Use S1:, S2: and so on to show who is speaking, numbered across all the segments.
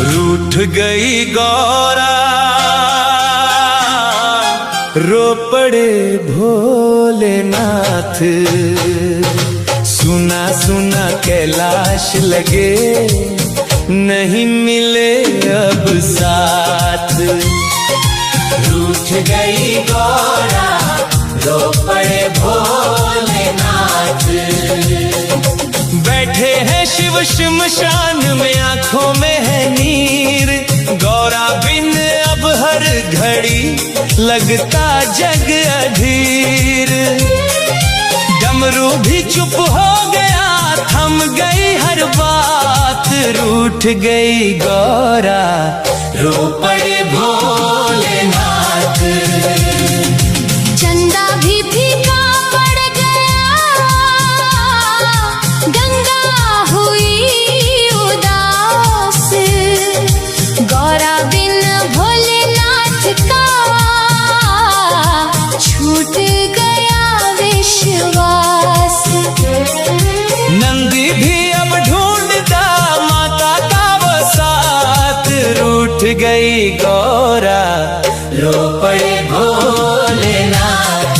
S1: रूठ गई गौरा रो पड़े भोलेनाथ, सुना सुना कैलाश लगे नहीं मिले अब साथ। रूठ गई गौरा रो पड़े भोलेनाथ, बैठे हैं शिव शमशान में आंखों में है नीर। गौरा बिन अब हर घड़ी लगता जग अधीर। डमरू भी चुप हो गया थम गई हर बात। रूठ गई गौरा रो पड़े भोलेनाथ,
S2: चंदा भी फीका पड़ गया, गंगा हुई उदास। गौरा बिन भोलेनाथ का छूट गया विश्वास।
S1: नंदी भी अब ढूंढता माता का वो साथ। रूठ गई गौरा रो पड़े भोलेनाथ।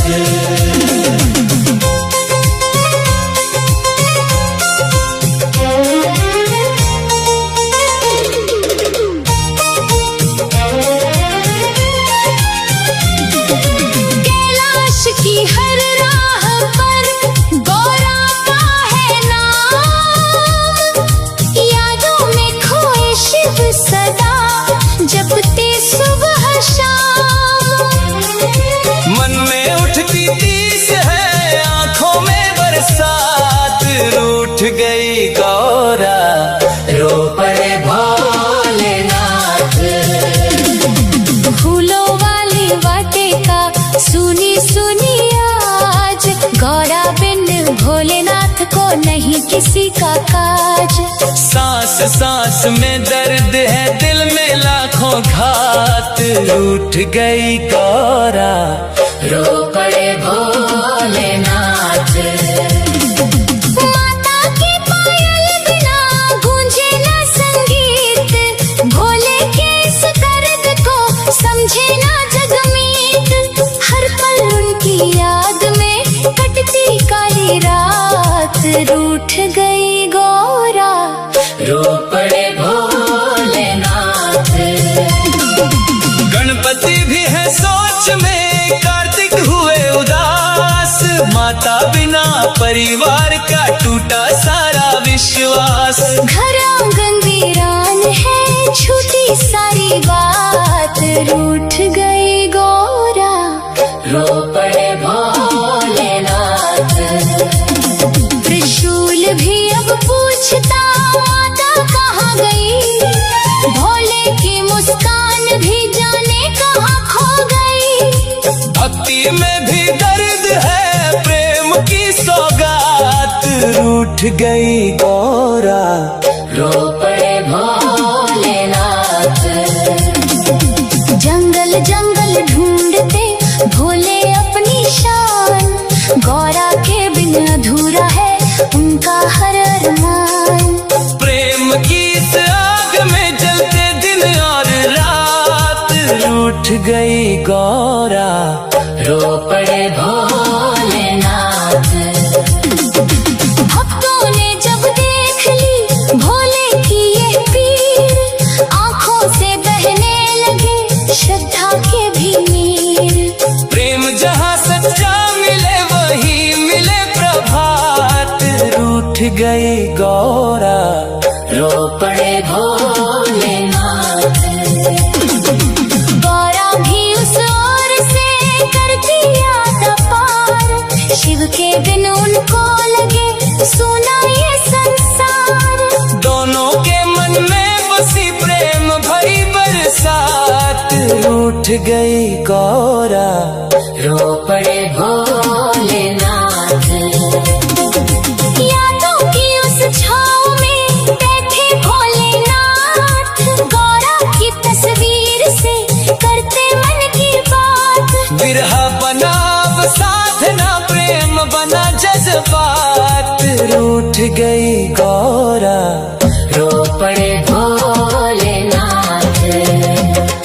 S2: कैलाश की हर राह पर गौरा का है नाम। यादों में खोए शिव सदा जपते सुबह शाम।
S1: मन में उठती तीस है आंखों में बरसात। रूठ गई गौरा रो पड़े भोलेनाथ।
S2: फूलों वाली वाटिका सुनी सुनी आज। गौरा बिन भोलेनाथ को नहीं किसी का काज।
S1: सांस सांस में दर्द है दिल में लाखों घात। रूठ गई गौरा रो पड़े भोलेनाथ।
S2: माता की पायल बिना गूंजे न संगीत। भोले के इस दर्द को समझे ना जगमीत। हर पल उनकी याद में कटती काली रात। रूठ गई गौरा
S1: रो पड़े भोलेनाथ। गणपति भी है सोच में कार्तिक हुए उदास। माता बिना परिवार का टूटा सारा विश्वास।
S2: घर आंगन वीरान है छूटी सारी बात। रूठ गई गौरा
S1: रो पड़े भोलेनाथ।
S2: त्रिशूल भी अब पूछता माता कहाँ गई। भोले की मुस्कान भी जाने कहाँ खो गई।
S1: भक्ति में भी दर्द है प्रेम की सौगात। रूठ गई गौरा रो पड़े भोलेनाथ।
S2: जंगल जंगल ढूंढते भोले अपनी शान। गौरा के बिन अधूरा है उनका हर अरमान।
S1: प्रेम की इस आग में जलते दिन और रात। रूठ गई गौरा रो पड़े भोलेनाथ।
S2: भक्तों ने जब देख ली भोले की ये पीर। आंखों से बहने लगे श्रद्धा के भी नीर।
S1: प्रेम जहाँ सच्चा मिले वही मिले प्रभात। रूठ गई गौरा रो पड़े भोलेनाथ।
S2: गौरा भी उस ओर से करती याद पार। शिव के बिन उनको लगे सुना ये संसार।
S1: दोनों के मन में बसी प्रेम भरी बरसात। रूठ गई गौरा रो पड़े भोलेनाथ। बिरहा बना अब साधना, प्रेम बना जज्बात। रूठ गई गौरा,
S2: रो पड़े भोलेनाथ।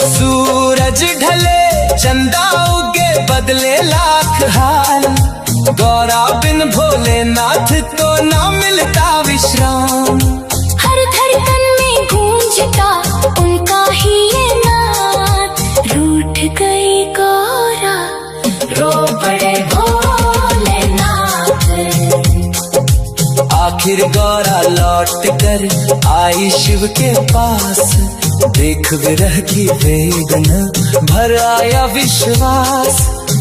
S1: सूरज ढले चंदा उगे, बदले लाख हाल। गौरा बिन भोलेनाथ को ना मिलता विश्राम।
S2: हर धड़कन में गूंजता उनका ही ये नाद। रूठ गई गौरा, रो पड़े भोलेनाथ।
S1: आखिर गौरा लौट कर आई शिव के पास। देख विरह की वेदना, भर आया विश्वास।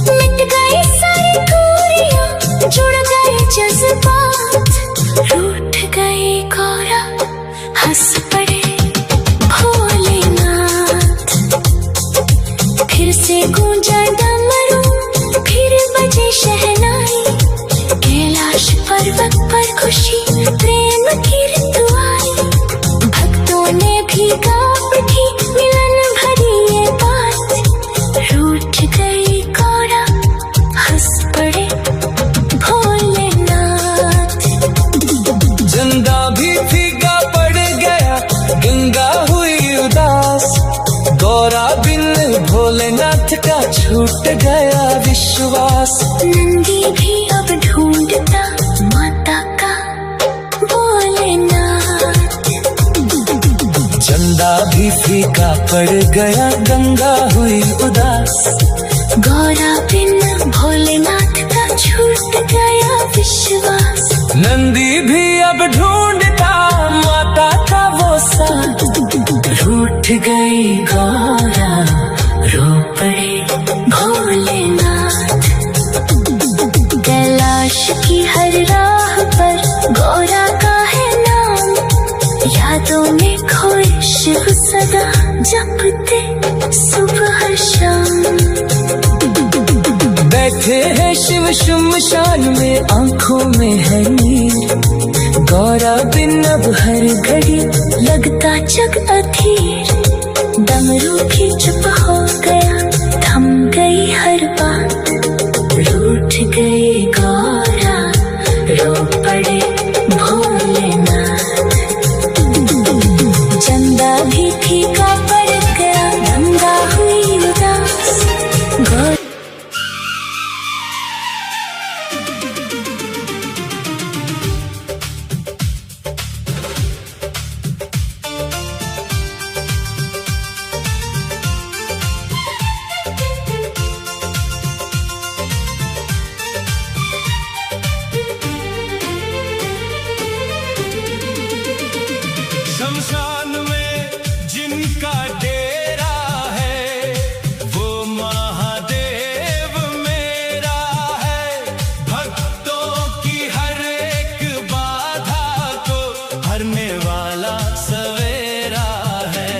S2: मिट गई सारी दूरियां, जुड़ गए जज्बात। रूठ गई गौरा, हंस पड़े भोलेनाथ। फिर से गूंजा डमरू, फिर बजे शहनाई। कैलाश पर्वत पर खुशी प्रेम की ऋतु आई। भक्तों ने भी गा उठी मिलन भरी ये बात। रूठ गई गौरा, हंस पड़े भोलेनाथ।
S1: चंदा भी फीका पड़ गया, गंगा हुई उदास। गौरा बिन भोलेनाथ का छूट गया विश्वास।
S2: नंदी भी अब ढूंढता माता का भोलेनाथ।
S1: चंदा भी फीका पड़ गया, गंगा हुई उदास।
S2: गौरा बिन भोलेनाथ का छूट गया विश्वास।
S1: नंदी भी अब ढूंढता माता का वो साथ। रूठ गई गौरा, रो पड़े भोलेनाथ। कैलाश की हर राह पर गौरा का है नाम। यादों में खोए शिव सदा जपते सुबह शाम। बैठे हैं शिव शमशान में, आंखों में है नीर। गौरा बिन अब हर घड़ी
S2: लगता जग अधीर। डमरू भी चुप हो गया, थम गई हर बात। रूठ गई गौरा, रो पड़े भोलेनाथ। चंदा भी फीका पड़ गया, गंगा हुई उदास। गौरा
S1: शमशान में जिनका डेरा है, वो महादेव मेरा है। भक्तों की हर एक बाधा को हरने वाला सवेरा है।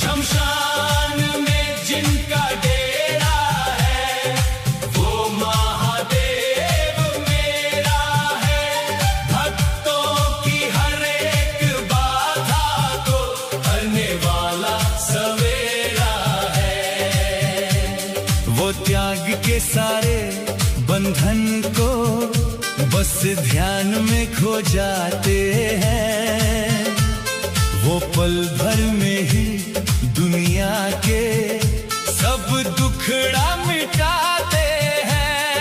S1: शमशान में जिनका डेरा है, वो महादेव मेरा है। भक्तों की हर एक बाधा को हरने वाला सवेरा है। वो त्याग के सारे बंधन को बस ध्यान में खो जाते हैं। वो पल भर में ही दुनिया के सब दुखड़ा मिटाते हैं।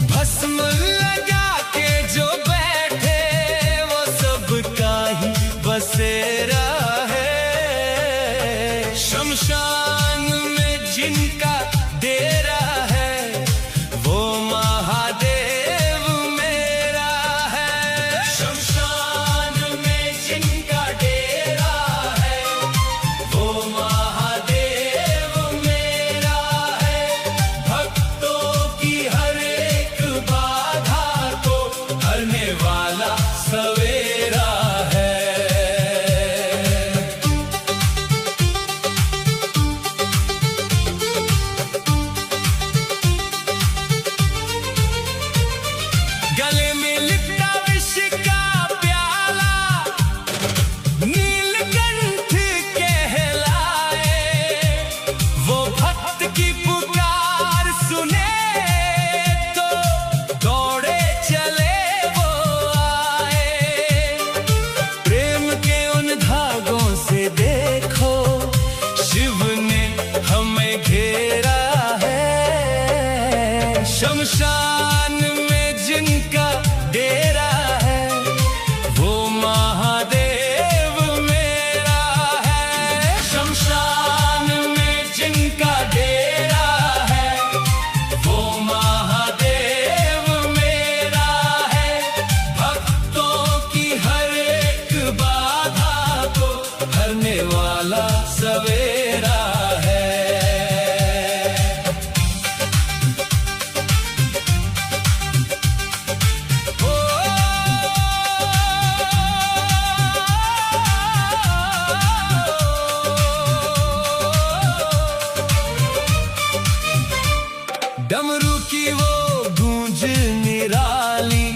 S1: भस्म लगा के जो बैठे, वो सबका ही बसेरा है। शमशान में जिनका डेरा है, वो महादेव मेरा है। शमशान में जिनका डेरा है, वो महादेव मेरा है। भक्तों की हर एक बाधा को हरने वाला सवेरा है।
S3: डमरू की वो गूंज निराली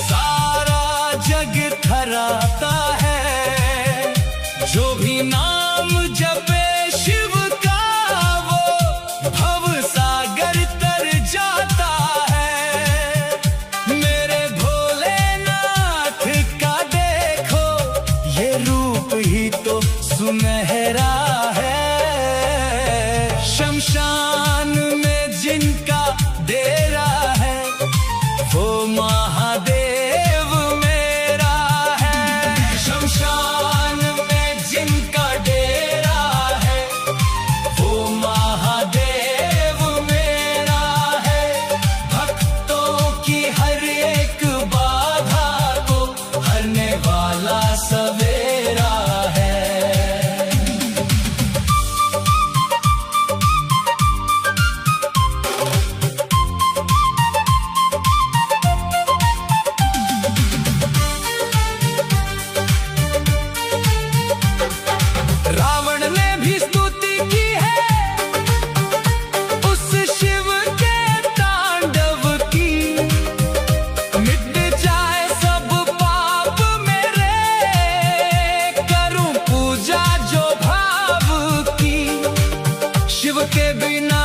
S3: सारा जग थराता है। जो भी नाम जपे शिव का वो भव सागर तर जाता है। मेरे भोलेनाथ का देखो ये रूप ही तो सुनहरा है। शमशान में जिनका डेरा है वो महादेव मेरा है। शमशान में जिनका डेरा है वो महादेव मेरा है। भक्तों की हर एक बाधा को हरने वाला सवेरा है। रावण ने भी स्तुति की है उस शिव के तांडव की। मिट जाए सब पाप मेरे करूं पूजा जो भाव की। शिव के बिना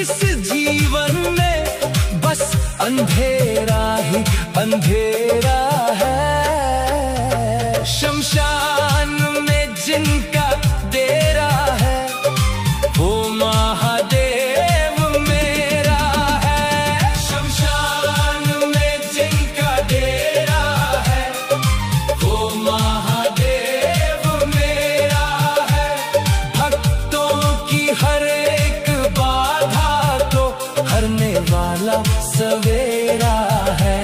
S3: इस जीवन में बस अंधेरा ही अंधेरा है। शमशान में जिनका डेरा है वो महादेव मेरा है। शमशान में जिनका डेरा है वो महादेव मेरा है। भक्तों की हर एक बाधा को हरने वाला सवेरा है।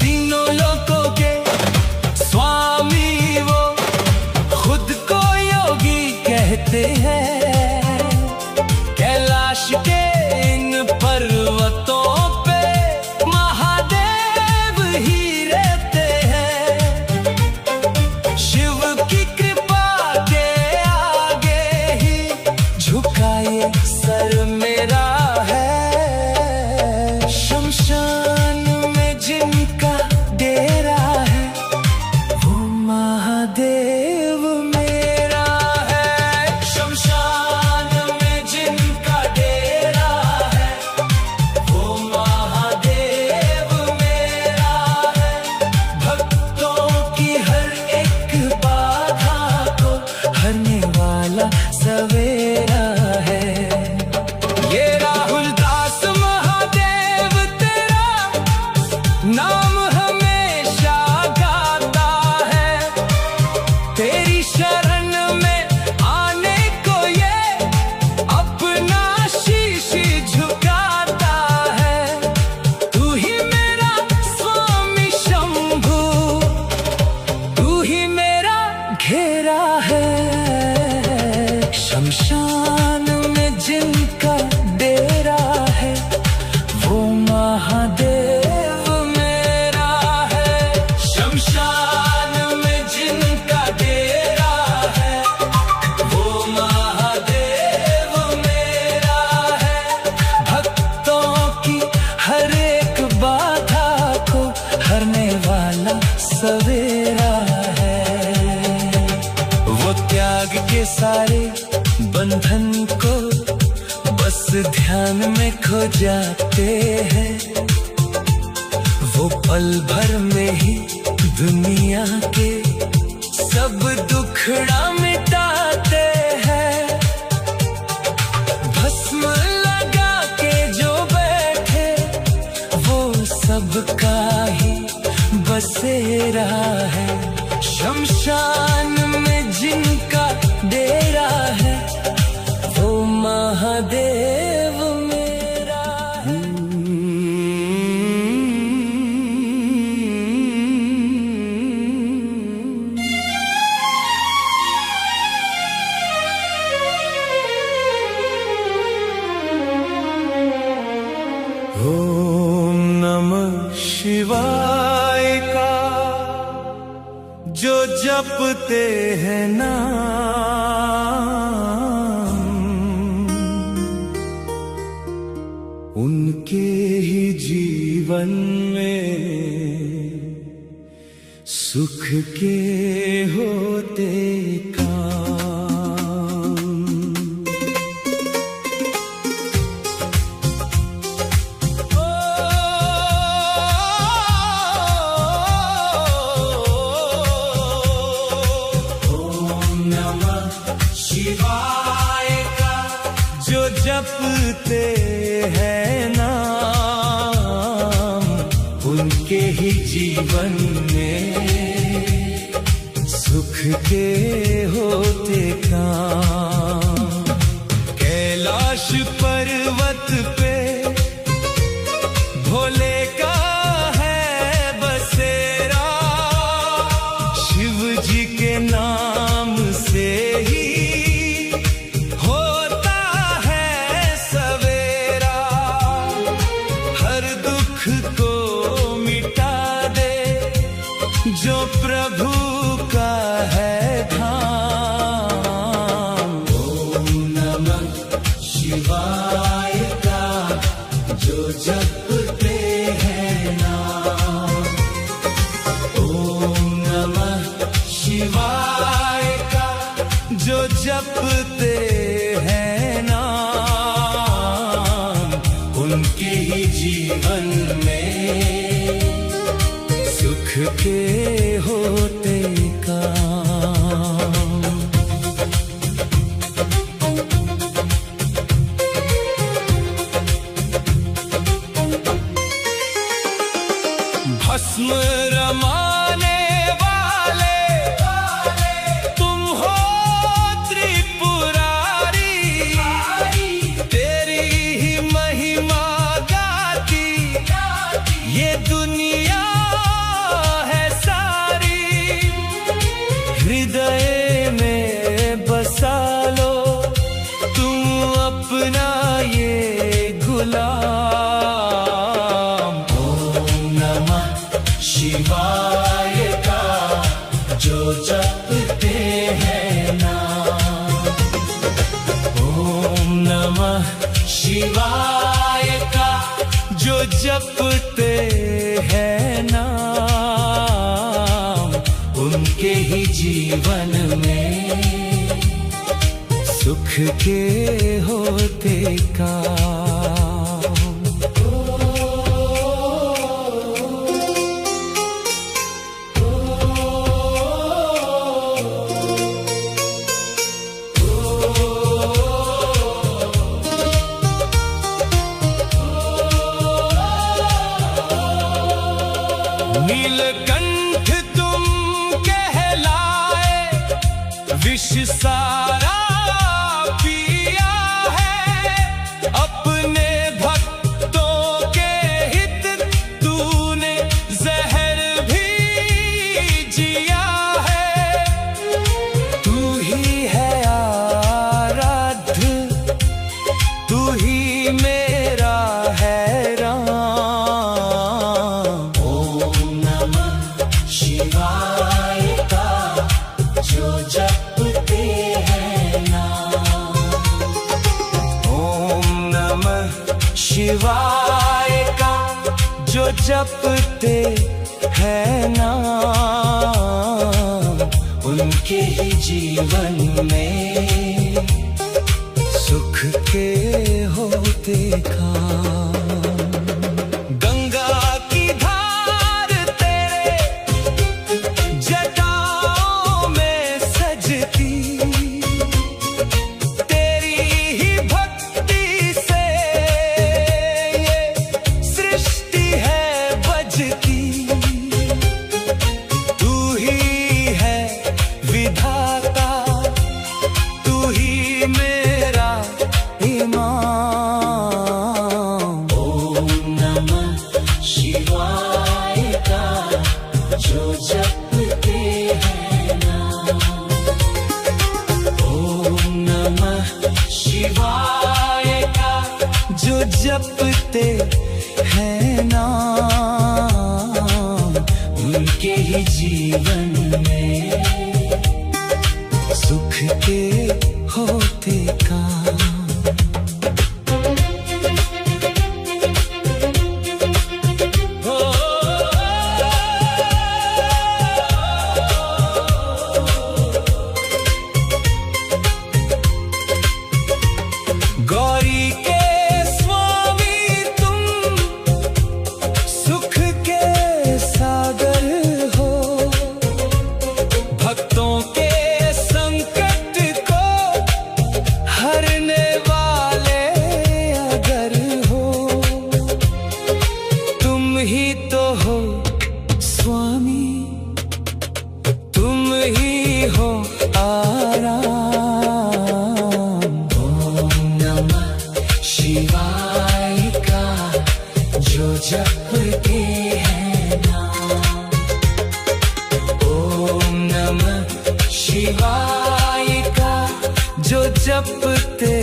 S3: तीनों लोकों के स्वामी वो खुद को योगी कहते हैं। कैलाश के इन पर्वतों पे महादेव ही रहते हैं। शिव की कृपा के आगे ही झुकाए सर मेरा है। शमशान में जिनका डेरा है वो महादेव मेरा है। शमशान में जिनका डेरा है वो महादेव मेरा है। भक्तों की हर एक बाधा को हरने वाला सवेरा है। ये राहुल दास महादेव तेरा नाम हमेशा गाता है। तेरी शरण में आने को ये अपना शीश झुकाता है। तू ही मेरा स्वामी शंभू तू ही मेरा घेरा है। शमशान में जिनका डेरा है वो महादेव मेरा है। शमशान में जिनका डेरा है वो महादेव मेरा है। भक्तों की हर एक बाधा को हरने वाला सवेरा है। वो त्याग के सारे बंधन को बस ध्यान में खो जाते हैं। वो पल भर में ही दुनिया के सब दुखड़ा मिटाते हैं। भस्म लगा के जो बैठे वो सबका ही बसेरा है। शमशान में जिनका डेरा है वो महादेव मेरा है। ओम नमः शिवाय का जो जपते हैं नाम, उनके ही जीवन में सुख के होते जपते हैं नाम, उनके ही जीवन में सुख के होते काम। कैलाश पर्वत पे भोले का है बसेरा, शिव जी के नाम से ही जो प्रभु का है धाम। ओम नमः शिवाय का जो जपते हैं नाम, ओम नमः शिवाय का जो जपते हैं नाम, उनके ही जीवन में सुख के होते काम। भस्म रमाने वाले तुम हो त्रिपुरारी, तेरी ही महिमा गाती ये दुनिया हृदय में बसा लो तुम अपना ये गुलाम। ओम नमः शिवाय का जो जपते हैं नाम, ओम नमः शिवाय का जो जपते हैं नाम, उनके ही जीवन में सुख के होते काम। नीलकंठ तुम कहलाए, विष सारा पिया है, अपने भक्तों के हित तूने जहर भी जिया है। तू ही है आराध्य, तू ही मेरा है शिवाय का जो जपते हैं नाम, ओम नमः शिवाय का जो जपते हैं नाम, उनके ही जीवन में सुख के होते काम। गंगा की धार तेरे जटाओं में सजती, तेरी ही भक्ति से ये सृष्टि है बजती। तू ही है विधाता, तू ही मेरा इमाम। ओम नमः शिवाय का जो जपते हैं नाम, ओम नमः शिवाय का जो जपते हैं नाम, उनके ही जीवन में शिवाय का जो जपते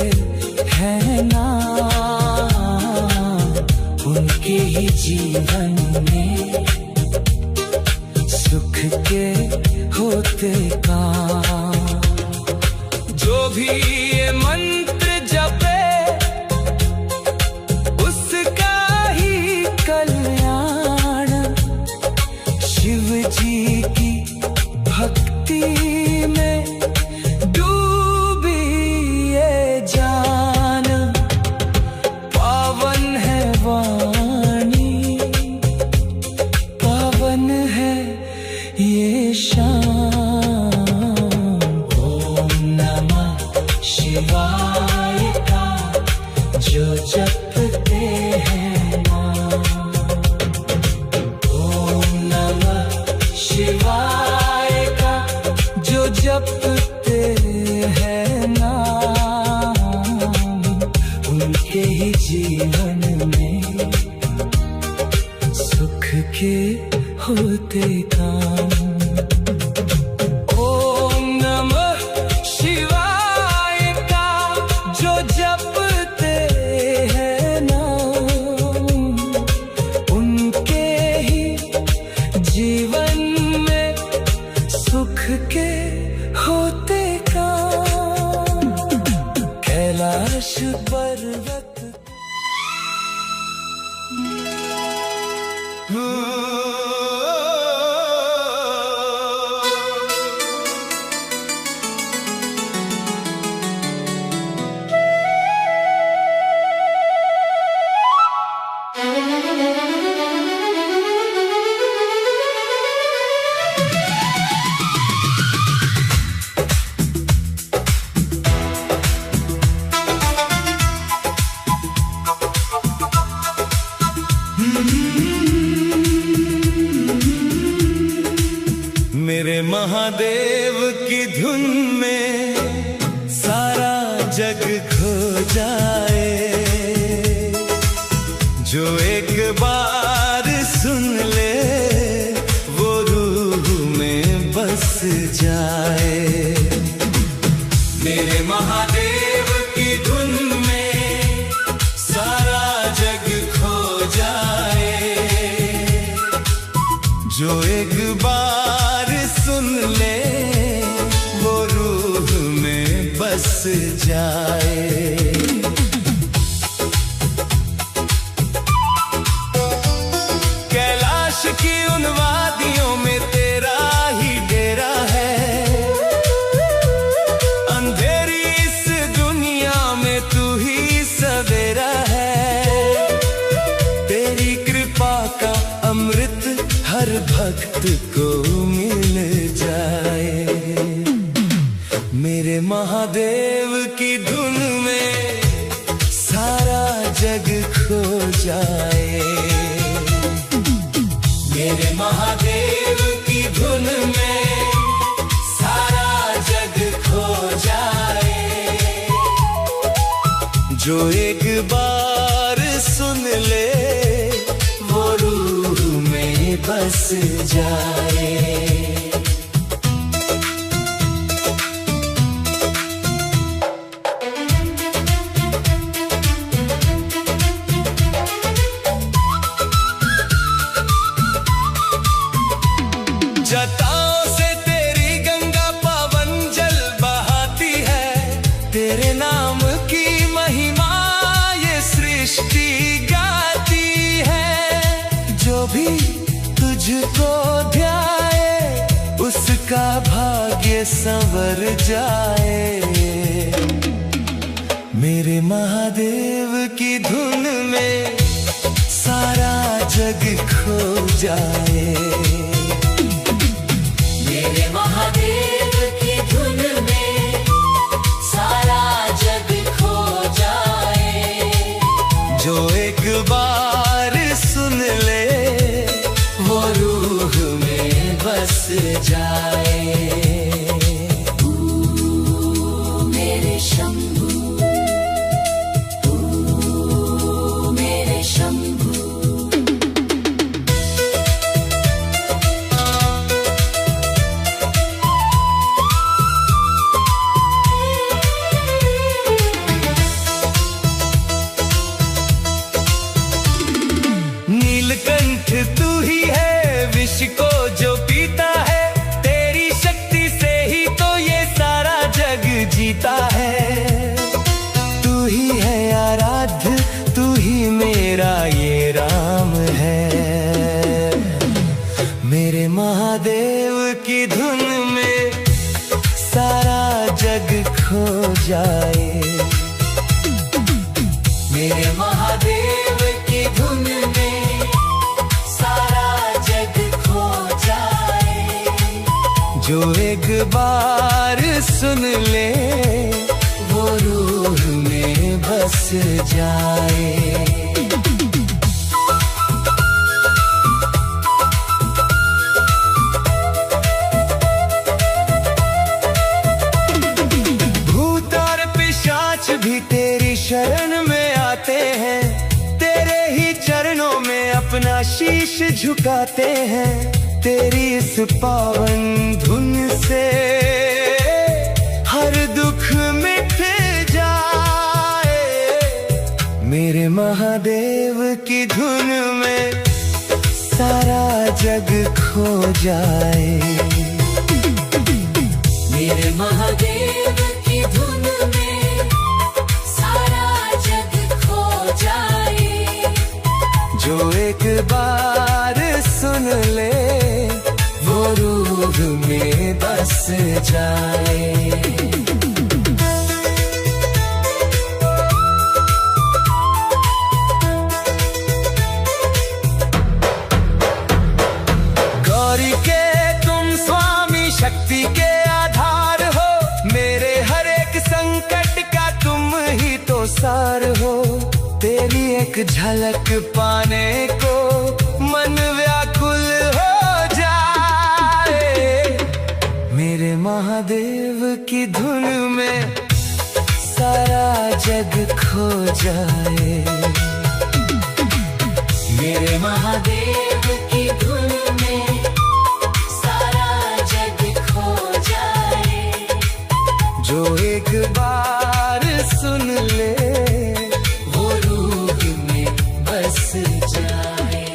S3: हैं नाम, उनके ही जीवन में सुख के होते काम। जो भी ये मंत्र जपे उसका ही कल्याण, शिव जी की भक्ति में डूबी ये जान। पावन है वाणी, पावन है ये शाम। ओम नमः शिवाय का जो जपते हैं नाम, ओम नमः शिवाय का जो जपते हैं नाम, उनके ही जीवन में सुख के होते काम। ओम नमः शिवाय का जो जपते हैं नाम, उनके ही जीवन में सुख के होते काम। कैलाश पर्वत मेरे महादेव की धुन में सारा जग खो जाए। जो एक बार सुन ले वो रूह में बस जाए। मेरे महादेव की धुन में सारा जग खो जाए। जो एक बार सुन ले वो रूह में बस जाए। कैलाश की उन वादियों में तेरा ही डेरा है। अंधेरी इस दुनिया में तू ही सवेरा है। तेरी कृपा का अमृत हर भक्त को मिल जाए। मेरे महादेव की धुन में सारा जग खो जाए। मेरे महादेव की धुन में सारा जग खो जाए। जो एक बार सुन ले वो रूह में बस जाए। जटाओं से तेरी गंगा पावन जल बहाती है। तेरे नाम की महिमा ये सृष्टि गाती है। जो भी तुझको ध्याए उसका भाग्य संवर जाए। मेरे महादेव की धुन में सारा जग खो जाए।
S1: मेरे महादेव की धुन में सारा जग खो जाए।
S3: जो एक बार सुन ले वो रूह में बस जाए।
S1: मेरे शंभू, मेरे शंभू।
S3: खो जाए। मेरे महादेव की धुन में सारा जग खो जाए। जो एक बार सुन ले वो रूह में बस जाए। भी तेरी शरण में आते हैं, तेरे ही चरणों में अपना शीश झुकाते हैं। तेरी इस पावन धुन से हर दुख मिट जाए। मेरे महादेव की धुन में सारा जग खो जाए। मेरे महादेव की धुन में जो एक बार सुन ले वो रूह में बस जाए। गौरी के तुम स्वामी शक्ति के आधार हो, मेरे हर एक संकट का तुम ही तो सार हो। तेरी एक झलक पाने को मन व्याकुल हो जाए। मेरे महादेव की धुन में सारा जग खो जाए। मेरे महादेव की धुन में सारा जग खो जाए। जो एक बार सुन ले बस जाए।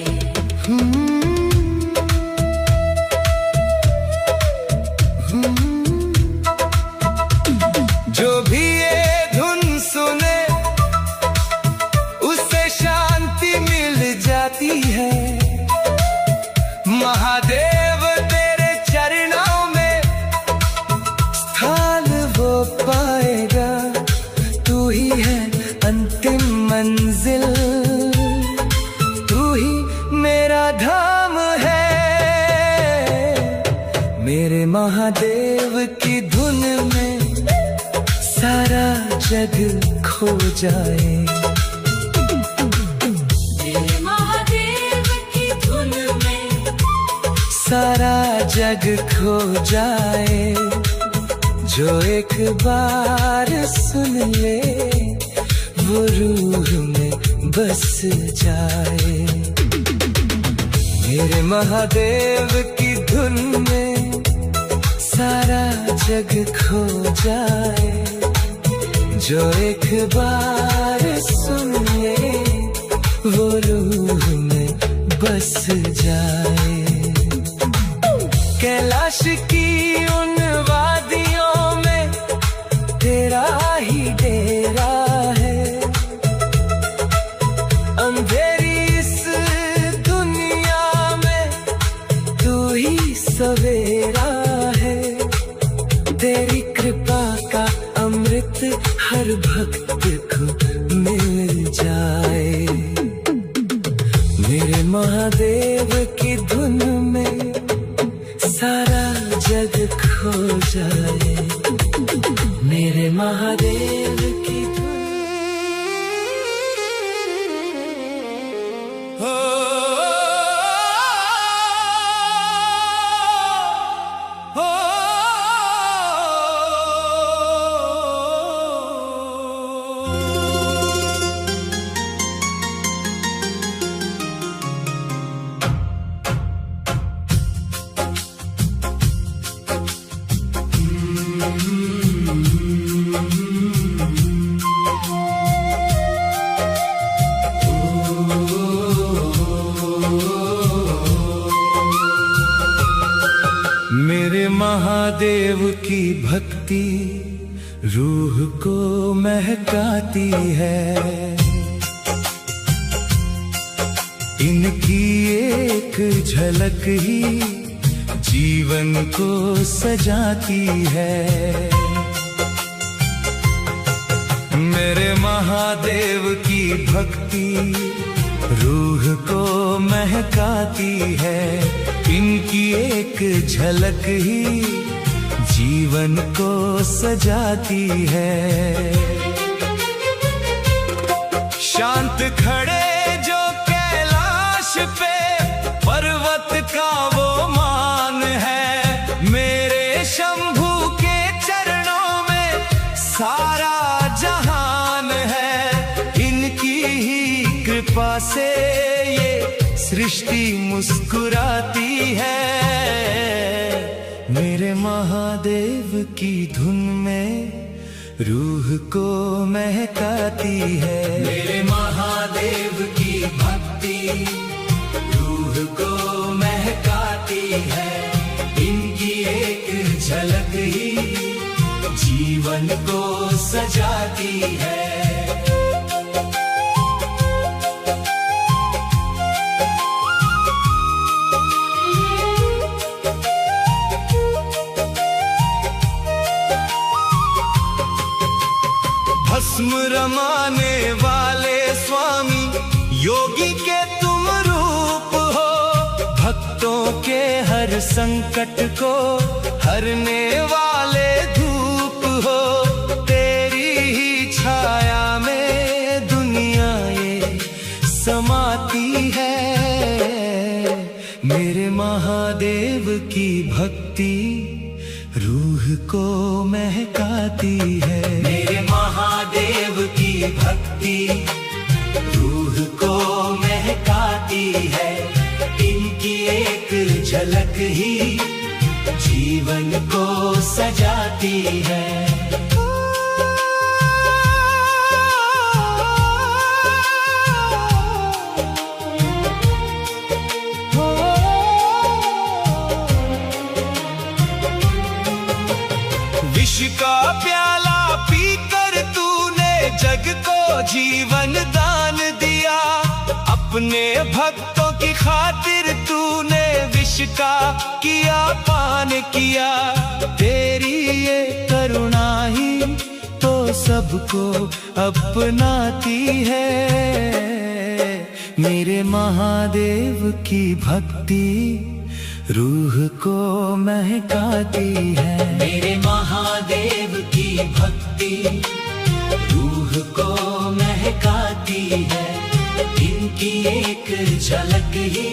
S3: जो भी ये धुन सुने उसे शांति मिल जाती है। महादेव तेरे चरणों में स्थान वो पाएगा। तू ही है अंतिम मंजिल, मेरा धाम है। मेरे महादेव की धुन में सारा जग खो जाए। मेरे महादेव की धुन में सारा जग खो जाए। जो एक बार सुन ले वो रूह में बस जाए। मेरे महादेव की धुन में सारा जग खो जाए। जो एक बार सुन ले वो रूह में बस जाए। कैलाश की उन वादियों में तेरा ही डेरा है। अंधेरी सवेरा है। तेरी कृपा का अमृत हर भक्त को मिल जाए। मेरे महादेव की धुन में सारा जग खो जाए। मेरे महादेव की धुन मेरे महादेव की भक्ति रूह को महकाती है। इनकी एक झलक ही जीवन को सजाती है। मेरे महादेव की भक्ति रूह को महकाती है। इनकी एक झलक ही जीवन को सजाती है। शांत खड़े जो कैलाश पे पर्वत का वो मान है। मेरे शंभू के चरणों में सारा जहान है। इनकी ही कृपा से ये सृष्टि मुस्कुराती है। मेरे महादेव की धुन में रूह को महकाती है। मेरे महादेव की भक्ति रूह को महकाती है। इनकी एक झलक ही जीवन को सजाती है। भस्म रमाने वाले स्वामी योगी के तुम रूप हो। भक्तों के हर संकट को हरने वाले धूप हो। तेरी ही छाया में दुनिया ये समाती है। मेरे महादेव की भक्ति रूह को महकाती है। मेरे महादेव की भक्ति रूह को महकाती है। इनकी एक झलक ही जीवन को सजाती है। विष का प्याला पीकर तूने जग को जीवन दान दिया। अपने भक्तों की खातिर तूने विष का किया पान किया। तेरी ये करुणा ही तो सबको अपनाती है। मेरे महादेव की भक्ति रूह को महकाती है। मेरे महादेव की भक्ति रूह को महकाती है। इनकी एक झलक ही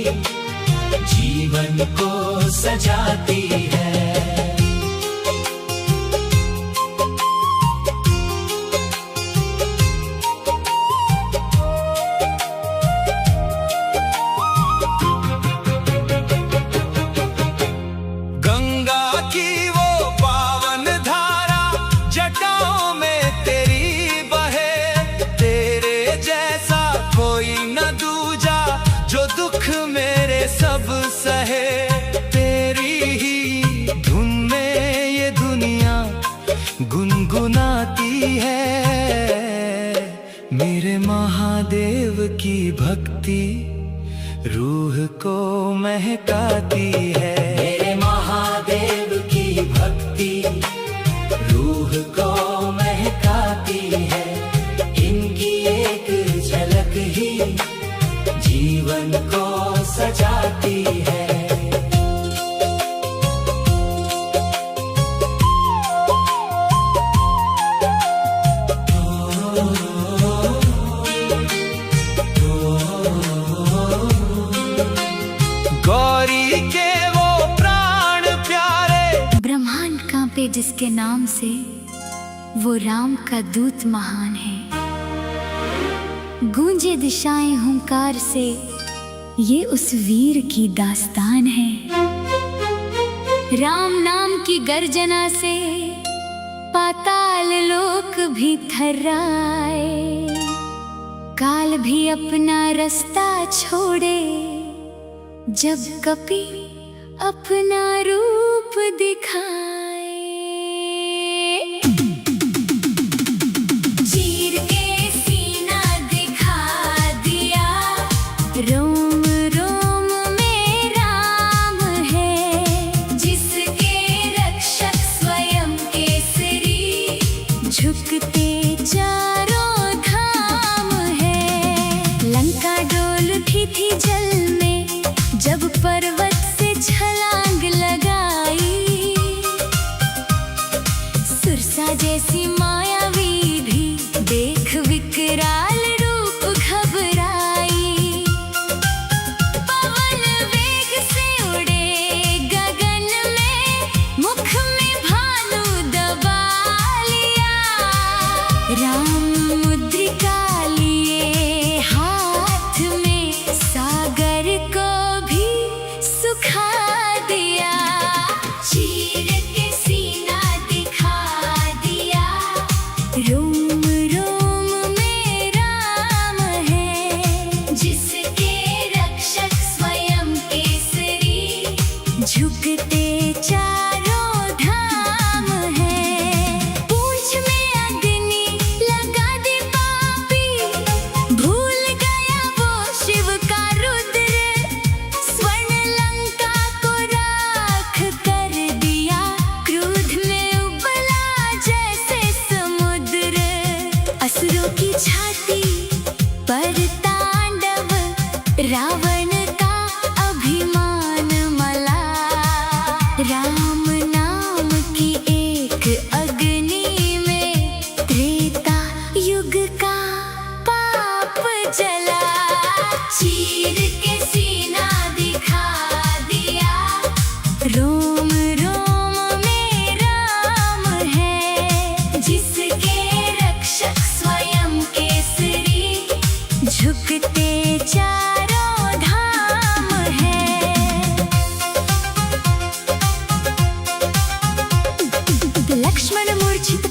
S3: जीवन को सजाती है। सब सहे तेरी ही धुन में ये दुनिया गुनगुनाती है। मेरे महादेव की भक्ति रूह को महकाती है। मेरे महादेव की भक्ति रूह को महकाती है। इनकी एक झलक ही जीवन को सजाती है। गौरी के वो प्राण प्यारे।
S2: ब्रह्मांड कांपे जिसके नाम से, वो राम का दूत महान है। गूंजे दिशाएं हुंकार से, ये उस वीर की दास्तान है। राम नाम की गर्जना से पाताल लोक भी थर्राए। काल भी अपना रास्ता छोड़े, जब कपि अपना रूप दिखाए। चीर के सीना दिखा दिया, रोम रोम में राम है। जिसके रक्षक स्वयं केसरी, झुकते चार जैसी मायावी भी देख विकराल रूप घबराई। पवन वेग से उड़े गगन में, मुख में भानु दबा लिया। राम मुद्रिका लिए हाथ में, सागर को भी सुखा दिया। चीर के सीना दिखा दिया, रोम रोम में राम है। जिसके रक्षक स्वयं केसरी, झुकते चारों धाम है। पूंछ में अग्नि लगा दी पापी, भूल गया वो शिव का रुद्र। स्वर्ण लंका को राख कर दिया, क्रोध में उबला जैसे समुद्र। असुरों की छाती पर तांडव, रावण का अभिमान मला। राम नाम की एक अग्नि में, त्रेता युग का पाप जला। चीर के सीना दिखा दिया, रोम रोम में राम है। जिसके रक्षक स्वयं केसरी, झुकते चारों धाम है। लक्ष्मण मूर्छित